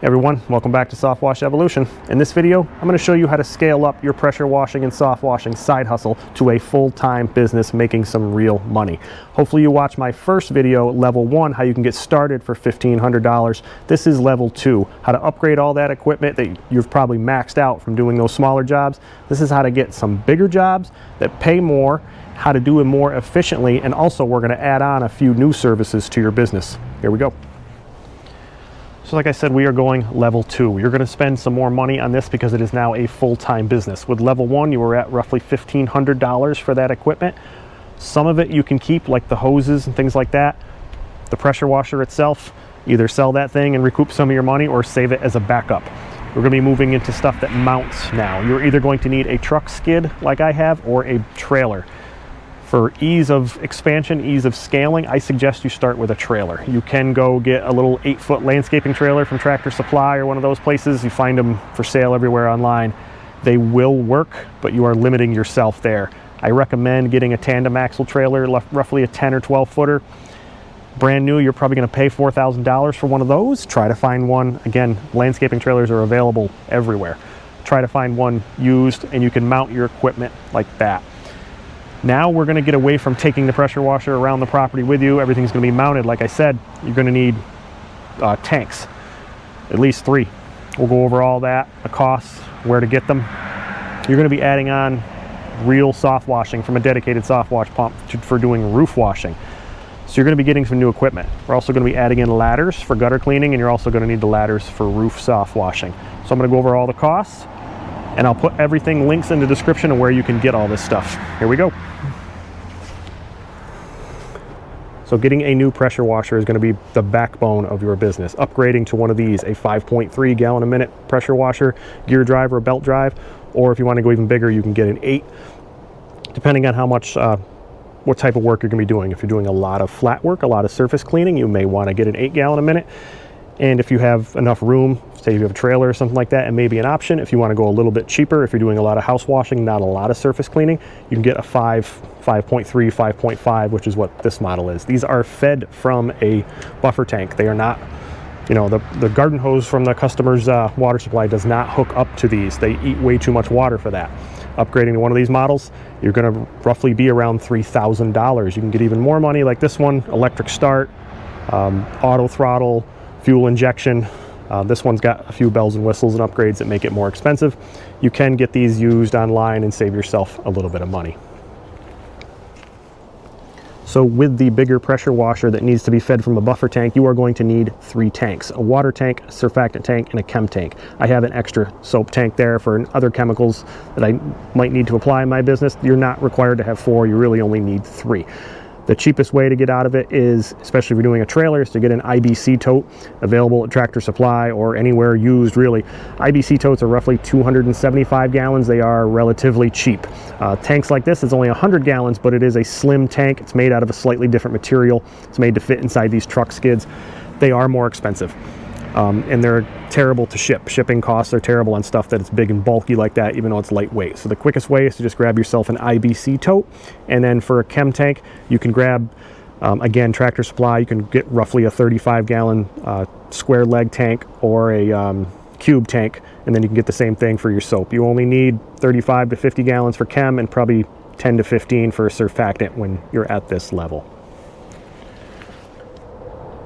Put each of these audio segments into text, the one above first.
Everyone, welcome back to Soft Wash Evolution. In this video, I'm going to show you how to scale up your pressure washing and soft washing side hustle to a full-time business making some real money. Hopefully you watched my first video, level 1, how you can get started for $1,500. This is level 2, how to upgrade all that equipment that you've probably maxed out from doing those smaller jobs. This is how to get some bigger jobs that pay more, how to do it more efficiently, and also we're going to add on a few new services to your business. Here we go. So like I said, we are going level 2. You're going to spend some more money on this because it is now a full-time business. With level 1, you were at roughly $1,500 for that equipment. Some of it you can keep, like the hoses and things like that. The pressure washer itself, either sell that thing and recoup some of your money or save it as a backup. We're going to be moving into stuff that mounts now. You're either going to need a truck skid like I have or a trailer. For ease of expansion, ease of scaling, I suggest you start with a trailer. You can go get a little 8-foot landscaping trailer from Tractor Supply or one of those places. You find them for sale everywhere online. They will work, but you are limiting yourself there. I recommend getting a tandem axle trailer, roughly a 10 or 12 footer. Brand new, you're probably going to pay $4,000 for one of those. Try to find one. Again, landscaping trailers are available everywhere. Try to find one used and you can mount your equipment like that. Now we're going to get away from taking the pressure washer around the property with you. Everything's going to be mounted. Like I said, you're going to need tanks, at least 3. We'll go over all that, the costs, where to get them. You're going to be adding on real soft washing from a dedicated soft wash pump for doing roof washing. So you're going to be getting some new equipment. We're also going to be adding in ladders for gutter cleaning, and you're also going to need the ladders for roof soft washing. So I'm going to go over all the costs, and I'll put everything, links in the description of where you can get all this stuff. Here we go. So getting a new pressure washer is going to be the backbone of your business. Upgrading to one of these, a 5.3 gallon a minute pressure washer, gear drive or belt drive, or if you want to go even bigger, you can get an 8, depending on how much, what type of work you're going to be doing. If you're doing a lot of flat work, a lot of surface cleaning, you may want to get an 8 gallon a minute. And if you have enough room, say you have a trailer or something like that, it may be an option. If you want to go a little bit cheaper, if you're doing a lot of house washing, not a lot of surface cleaning, you can get a 5.3, 5.5, which is what this model is. These are fed from a buffer tank. They are not, you know, the garden hose from the customer's water supply does not hook up to these. They eat way too much water for that. Upgrading to one of these models, you're going to roughly be around $3,000. You can get even more money like this one, electric start, auto throttle, fuel injection. This one's got a few bells and whistles and upgrades that make it more expensive. You can get these used online and save yourself a little bit of money. So with the bigger pressure washer that needs to be fed from a buffer tank, you are going to need 3 tanks, a water tank, a surfactant tank, and a chem tank. I have an extra soap tank there for other chemicals that I might need to apply in my business. You're not required to have 4, you really only need 3. The cheapest way to get out of it is, especially if you're doing a trailer, is to get an IBC tote available at Tractor Supply or anywhere used, really. IBC totes are roughly 275 gallons. They are relatively cheap. Tanks like this is only 100 gallons, but it is a slim tank. It's made out of a slightly different material. It's made to fit inside these truck skids. They are more expensive. And they're terrible to ship. Shipping costs are terrible on stuff that is big and bulky like that, even though it's lightweight. So the quickest way is to just grab yourself an IBC tote, and then for a chem tank, you can grab, again, Tractor Supply. You can get roughly a 35-gallon square leg tank or a cube tank, and then you can get the same thing for your soap. You only need 35 to 50 gallons for chem and probably 10 to 15 for a surfactant when you're at this level.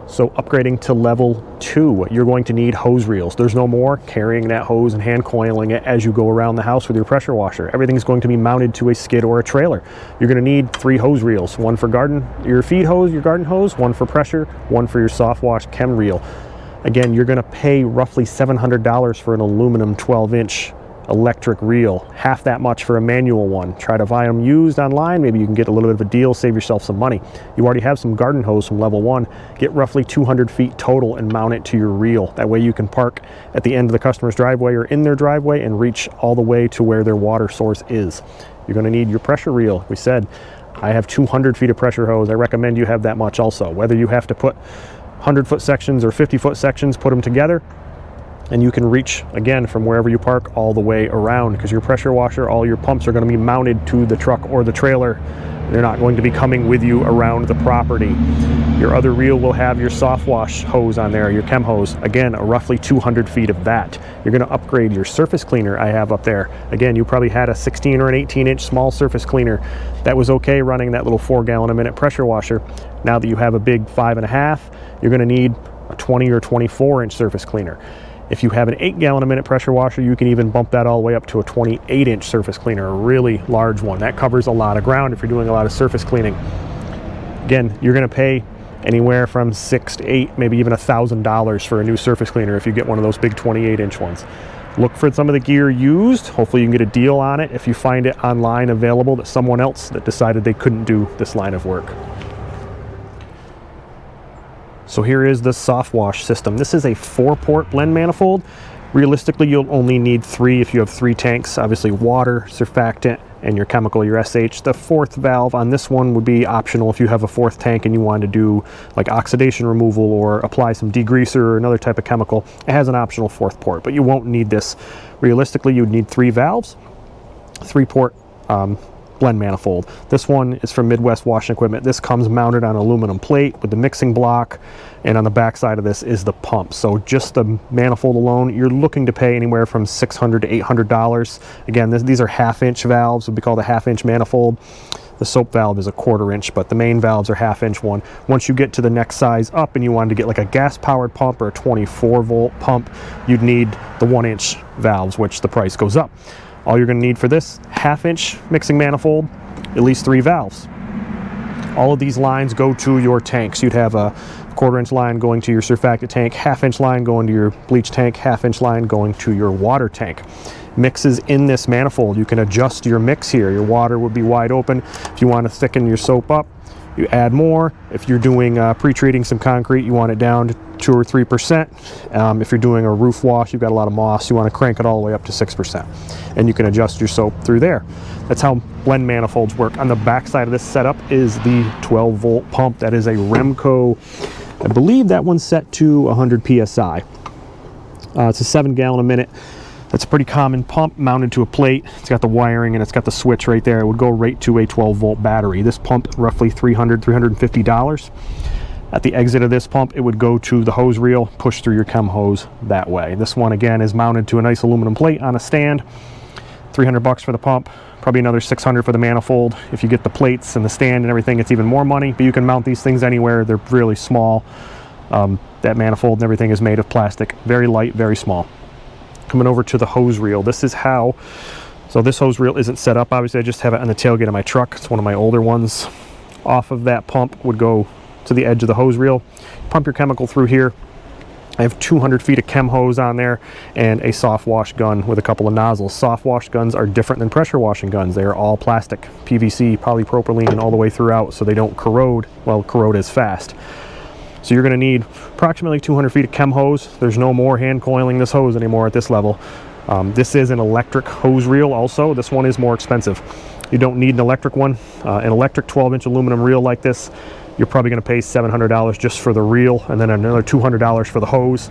So upgrading to level 2, you're going to need hose reels. There's no more carrying that hose and hand coiling it as you go around the house with your pressure washer. Everything's going to be mounted to a skid or a trailer. You're going to need 3 hose reels, one for your feed hose, your garden hose, one for pressure, one for your soft wash chem reel. Again, you're going to pay roughly $700 for an aluminum 12-inch electric reel, half that much for a manual one. Try to buy them used online. Maybe you can get a little bit of a deal, save yourself some money. You already have some garden hose from level 1. Get roughly 200 feet total and mount it to your reel. That way you can park at the end of the customer's driveway or in their driveway and reach all the way to where their water source is. You're going to need your pressure reel. We said I have 200 feet of pressure hose. I recommend you have that much also. Whether you have to put 100-foot sections or 50-foot sections, put them together. And you can reach, again, from wherever you park all the way around, because your pressure washer, all your pumps are going to be mounted to the truck or the trailer. They're not going to be coming with you around the property. Your other reel will have your soft wash hose on there, your chem hose. Again, roughly 200 feet of that. You're going to upgrade your surface cleaner I have up there. Again, you probably had a 16 or an 18-inch small surface cleaner that was okay running that little 4-gallon-a-minute pressure washer. Now that you have a big 5.5, you're going to need a 20 or 24-inch surface cleaner. If you have an 8-gallon-a-minute pressure washer, you can even bump that all the way up to a 28-inch surface cleaner, a really large one. That covers a lot of ground if you're doing a lot of surface cleaning. Again, you're going to pay anywhere from $6 to $8, maybe even $1,000 for a new surface cleaner if you get one of those big 28-inch ones. Look for some of the gear used. Hopefully you can get a deal on it if you find it online available that someone else that decided they couldn't do this line of work. So here is the soft wash system. This is a 4-port blend manifold. Realistically, you'll only need 3 if you have 3 tanks. Obviously water, surfactant, and your chemical, your SH. The 4th valve on this one would be optional if you have a 4th tank and you want to do like oxidation removal or apply some degreaser or another type of chemical. It has an optional 4th port, but you won't need this. Realistically, you would need 3 valves, 3-port blend manifold. This one is from Midwest Washing Equipment. This comes mounted on aluminum plate with the mixing block, and on the back side of this is the pump. So just the manifold alone, you're looking to pay anywhere from $600 to $800. Again, these are 1/2-inch valves, would be called a 1/2-inch manifold. The soap valve is a 1/4 inch, but the main valves are 1/2-inch one. Once you get to the next size up and you wanted to get like a gas-powered pump or a 24-volt pump, you'd need the 1-inch valves, which the price goes up. All you're going to need for this 1/2-inch mixing manifold, at least 3 valves. All of these lines go to your tanks. You'd have a 1/4-inch line going to your surfactant tank, 1/2-inch line going to your bleach tank, 1/2-inch line going to your water tank. Mixes in this manifold. You can adjust your mix here. Your water would be wide open. If you want to thicken your soap up, you add more. If you're doing pre-treating some concrete, you want it down to 2 or 3%. If you're doing a roof wash, you've got a lot of moss, you want to crank it all the way up to 6%. And you can adjust your soap through there. That's how blend manifolds work. On the back side of this setup is the 12-volt pump. That is a Remco, I believe that one's set to 100 PSI. It's a 7-gallon-a-minute. That's a pretty common pump mounted to a plate. It's got the wiring and it's got the switch right there. It would go right to a 12-volt battery. This pump, roughly $300, $350. At the exit of this pump, it would go to the hose reel, push through your chem hose that way. This one, again, is mounted to a nice aluminum plate on a stand. $300 for the pump, probably another $600 for the manifold. If you get the plates and the stand and everything, it's even more money, but you can mount these things anywhere. They're really small. That manifold and everything is made of plastic. Very light, very small. Coming over to the hose reel, this is how, so this hose reel isn't set up, obviously I just have it on the tailgate of my truck. It's one of my older ones. Off of that pump would go to the edge of the hose reel. Pump your chemical through here. I have 200 feet of chem hose on there and a soft wash gun with a couple of nozzles. Soft wash guns are different than pressure washing guns. They are all plastic, PVC, polypropylene all the way throughout, so they don't corrode, well, corrode as fast. So you're going to need approximately 200 feet of chem hose. There's no more hand coiling this hose anymore at this level. This is an electric hose reel also. This one is more expensive. You don't need an electric one. An electric 12-inch aluminum reel like this, you're probably going to pay $700 just for the reel and then another $200 for the hose.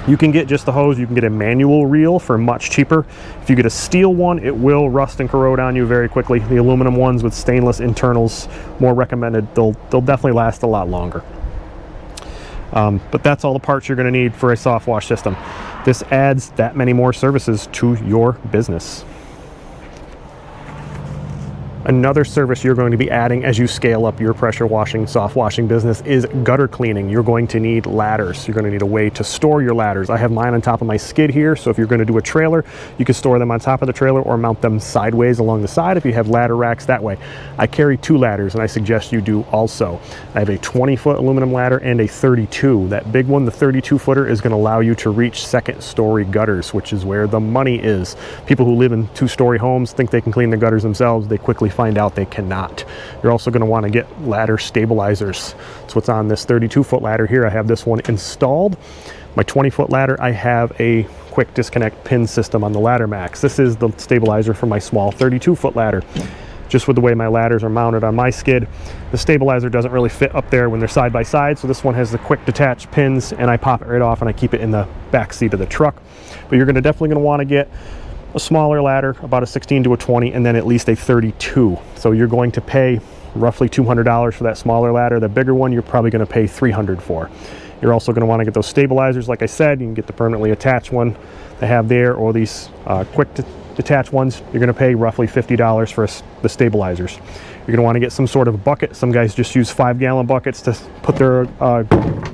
You can get just the hose. You can get a manual reel for much cheaper. If you get a steel one, it will rust and corrode on you very quickly. The aluminum ones with stainless internals, more recommended. They'll definitely last a lot longer. But that's all the parts you're going to need for a soft wash system. This adds that many more services to your business. Another service you're going to be adding as you scale up your pressure washing, soft washing business is gutter cleaning. You're going to need ladders. You're going to need a way to store your ladders. I have mine on top of my skid here, so if you're going to do a trailer, you can store them on top of the trailer or mount them sideways along the side if you have ladder racks that way. I carry 2 ladders and I suggest you do also. I have a 20-foot aluminum ladder and a 32. That big one, the 32-footer, is going to allow you to reach 2nd-story gutters, which is where the money is. People who live in 2-story homes think they can clean their gutters themselves. They quickly find out they cannot. You're also going to want to get ladder stabilizers. That's what's on this 32-foot ladder here. I have this one installed. My 20-foot ladder, I have a quick disconnect pin system on the Ladder Max. This is the stabilizer for my small 32-foot ladder. just with the way my ladders are mounted on my skid. The stabilizer doesn't really fit up there when they're side by side, so this one has the quick detach pins, and I pop it right off and I keep it in the back seat of the truck. But you're definitely going to want to get a smaller ladder, about a 16 to a 20, and then at least a 32. So you're going to pay roughly $200 for that smaller ladder. The bigger one you're probably going to pay $300 for. You're also going to want to get those stabilizers. Like I said, you can get the permanently attached one they have there, or these quick detach ones. You're going to pay roughly $50 for the stabilizers. You're going to want to get some sort of bucket. Some guys just use 5-gallon buckets to put their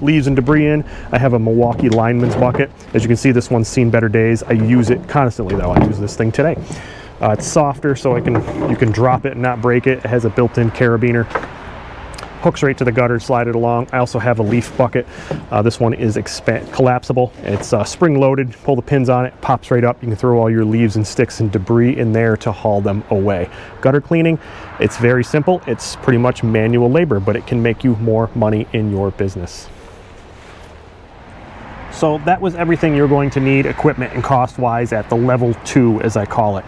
leaves and debris in. I have a Milwaukee Lineman's bucket. As you can see, this one's seen better days. I use it constantly though. I use this thing today. It's softer, so you can drop it and not break it. It has a built-in carabiner. Hooks right to the gutter, slide it along. I also have a leaf bucket. This one is collapsible. It's spring loaded. Pull the pins on it, pops right up. You can throw all your leaves and sticks and debris in there to haul them away. Gutter cleaning, it's very simple. It's pretty much manual labor, but it can make you more money in your business. So that was everything you're going to need equipment and cost-wise at the level 2, as I call it.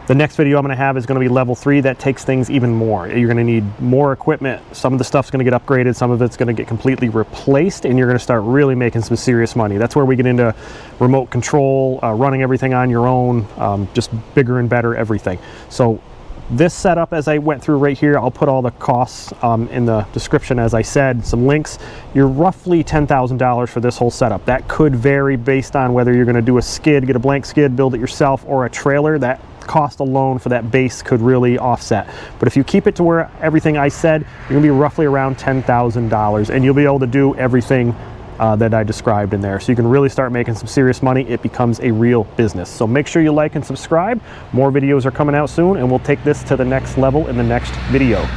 The next video I'm going to have is going to be level 3. That takes things even more. You're going to need more equipment. Some of the stuff's going to get upgraded. Some of it's going to get completely replaced, and you're going to start really making some serious money. That's where we get into remote control, running everything on your own, just bigger and better everything. So this setup, as I went through right here, I'll put all the costs in the description, as I said, some links. You're roughly $10,000 for this whole setup. That could vary based on whether you're going to do a skid, get a blank skid, build it yourself, or a trailer. That cost alone for that base could really offset. But if you keep it to where everything I said, you're gonna be roughly around $10,000, and you'll be able to do everything that I described in there. So you can really start making some serious money. It becomes a real business. So make sure you like and subscribe. More videos are coming out soon, and we'll take this to the next level in the next video.